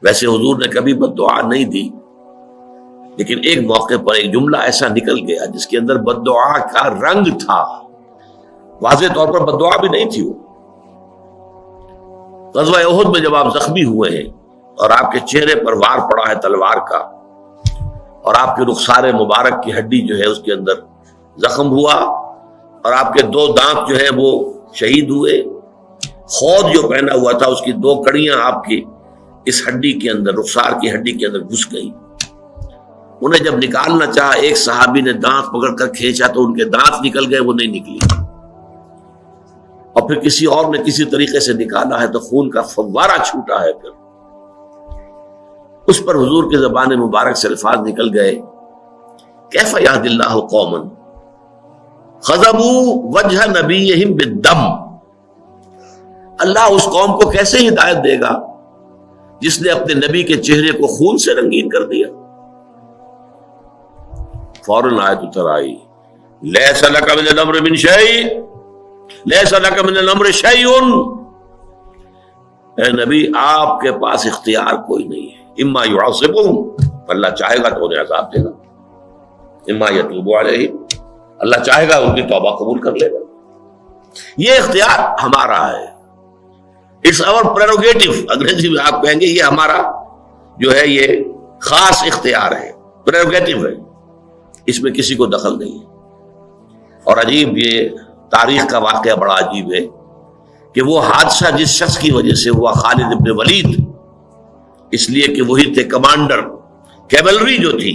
ویسے حضور نے کبھی بد دعا نہیں دی، لیکن ایک موقع پر ایک جملہ ایسا نکل گیا جس کے اندر بد دعا کا رنگ تھا، واضح طور پر بد دعا بھی نہیں تھی وہ۔ غزوہ احد میں جب آپ زخمی ہوئے ہیں اور آپ کے چہرے پر وار پڑا ہے تلوار کا، اور آپ کے رخسار مبارک کی ہڈی جو ہے اس کے اندر زخم ہوا، اور آپ کے 2 دانت جو ہے وہ شہید ہوئے، خود جو پہنا ہوا تھا اس کی 2 کڑیاں آپ کی اس ہڈی کے اندر، رخسار کی ہڈی کے اندر گھس گئی۔ انہیں جب نکالنا چاہا، ایک صحابی نے دانت پکڑ کر کھینچا تو ان کے دانت نکل گئے، وہ نہیں نکلی، اور پھر کسی اور نے کسی طریقے سے نکالا ہے تو خون کا فوارہ چھوٹا ہے۔ پھر اس پر حضور کی زبان مبارک سے الفاظ نکل گئے، کیف یہد اللہ قوما خضبوا وجہ نبیہم بالدم، اللہ اس قوم کو کیسے ہدایت دے گا جس نے اپنے نبی کے چہرے کو خون سے رنگین کر دیا۔ فوراً آیت اتر آئی، لیس لک من الامر من شیء، لیس لک من الامر شیء، اے نبی آپ کے پاس اختیار کوئی نہیں ہے، اما یعذبہم، اللہ چاہے گا تو انہیں عذاب دے گا، اما یتوب علیہم، اللہ چاہے گا ان کی توبہ قبول کر لے گا۔ یہ اختیار ہمارا ہے، اٹس اور پریروگیٹو، انگریزی میں آپ کہیں گے یہ ہمارا جو ہے یہ خاص اختیار ہے، پریروگیٹو ہے، اس میں کسی کو دخل نہیں ہے۔ اور عجیب یہ تاریخ کا واقعہ بڑا عجیب ہے کہ وہ حادثہ جس شخص کی وجہ سے ہوا، خالد ابن ولید، اس لیے کہ وہی تھے کمانڈر، کیولری جو تھی،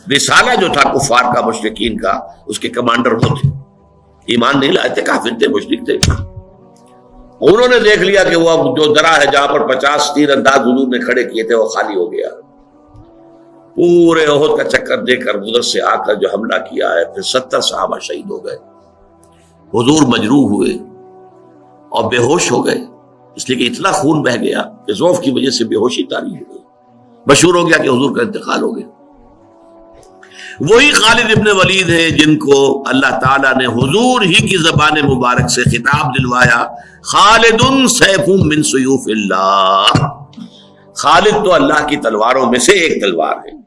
رسالہ جو تھا کفار کا، مشرکین کا، اس کے کمانڈر وہ تھے، ایمان نہیں لائے تھے، کافر تھے، مشرک تھے۔ انہوں نے دیکھ لیا کہ وہ جو درا ہے جہاں پر 50 تیر انداز حضور نے کھڑے کیے تھے وہ خالی ہو گیا۔ پورے احد کا چکر دے کر ادھر سے آ کر جو حملہ کیا ہے، پھر 70 صحابہ شہید ہو گئے، حضور مجروح ہوئے اور بے ہوش ہو گئے، اس لیے کہ اتنا خون بہ گیا کہ ضعف کی وجہ سے بے ہوشی طاری ہو گئی، مشہور ہو گیا کہ حضور کا انتقال ہو گیا۔ وہی خالد ابن ولید ہے جن کو اللہ تعالیٰ نے حضور ہی کی زبان مبارک سے خطاب دلوایا، خالد سیف من سیوف اللہ، خالد تو اللہ کی تلواروں میں سے ایک تلوار ہے۔